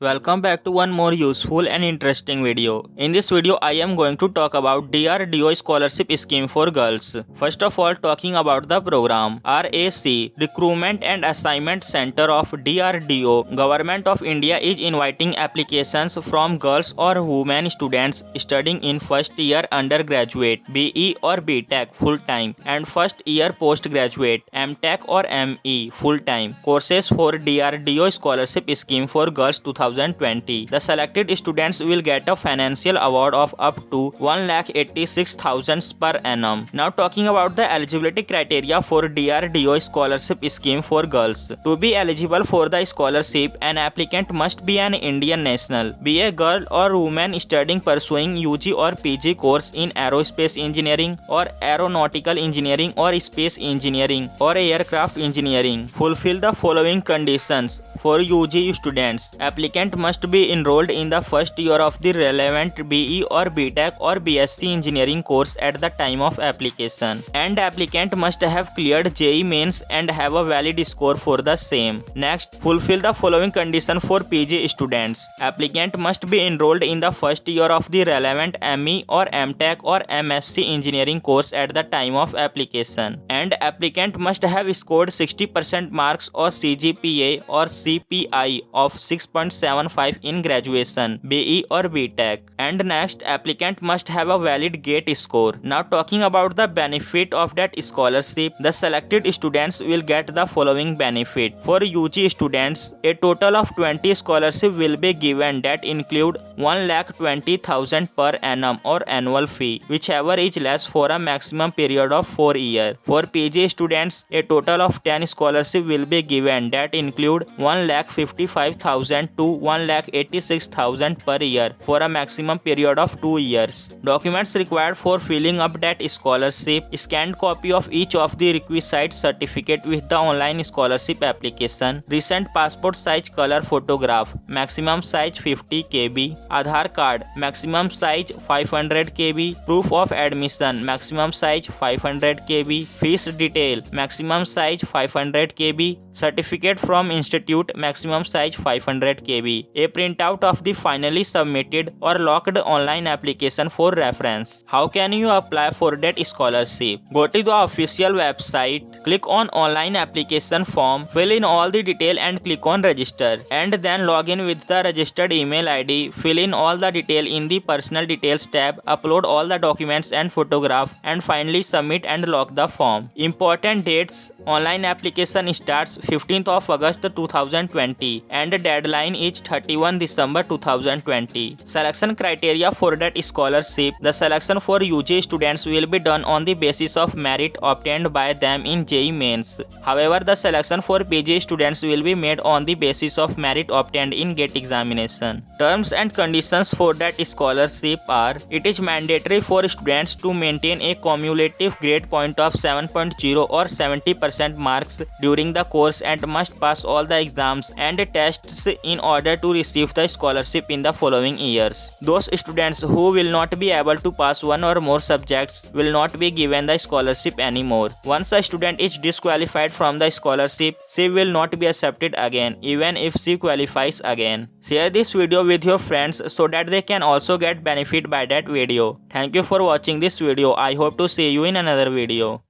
Welcome back to one more useful and interesting video. In this video, I am going to talk about DRDO Scholarship Scheme for Girls. First of all, talking about the program. RAC, Recruitment and Assignment Center of DRDO, Government of India is inviting applications from girls or women students studying in first year undergraduate, BE or BTech full-time and first year postgraduate, MTech or ME full-time courses for DRDO Scholarship Scheme for Girls 2020. The selected students will get a financial award of up to 1,86,000 per annum. Now talking about the eligibility criteria for DRDO Scholarship Scheme for Girls. To be eligible for the scholarship, an applicant must be an Indian national, be a girl or woman studying pursuing UG or PG course in aerospace engineering or aeronautical engineering or space engineering or aircraft engineering. Fulfill the following conditions. For UG students, applicant must be enrolled in the first year of the relevant BE or BTech or BSc engineering course at the time of application, and applicant must have cleared JEE mains and have a valid score for the same. Next, fulfill the following condition for PG students. Applicant must be enrolled in the first year of the relevant ME or MTech or MSc engineering course at the time of application, and applicant must have scored 60% marks or CGPA or CPI of 6.75 in graduation, BE or BTech. And next, applicant must have a valid GATE score. Now talking about the benefit of that scholarship, the selected students will get the following benefit. For UG students, a total of 20 scholarships will be given that include 1,20,000 per annum or annual fee, whichever is less, for a maximum period of 4 years. For PG students, a total of 10 scholarships will be given that include 1,55,000 to 1,86,000 per year for a maximum period of 2 years. Documents required for filling up that scholarship: scanned copy of each of the requisite certificate with the online scholarship application, recent passport size color photograph, maximum size 50 KB, Aadhaar card, maximum size 500 KB, proof of admission, maximum size 500 KB, fees detail, maximum size 500 KB, certificate from institute, maximum size 500 KB, a printout of the finally submitted or locked online application for reference. How can you apply for that scholarship? Go to the official website, click on online application form, fill in all the detail and click on register, and then log in with the registered email ID, fill in all the detail in the personal details tab, upload all the documents and photograph, and finally submit and lock the form. Important dates: online application starts 15th of August 2020 and the deadline is 31 December 2020. Selection criteria for that scholarship: the selection for UG students will be done on the basis of merit obtained by them in JEE mains. However, the selection for PG students will be made on the basis of merit obtained in GATE examination. Terms and conditions for that scholarship are: it is mandatory for students to maintain a cumulative grade point of 7.0 or 70% marks during the course and must pass all the exams and tests in order to receive the scholarship in the following years. Those students who will not be able to pass one or more subjects will not be given the scholarship anymore. Once a student is disqualified from the scholarship, she will not be accepted again, even if she qualifies again. Share this video with your friends so that they can also get benefit by that video. Thank you for watching this video. I hope to see you in another video.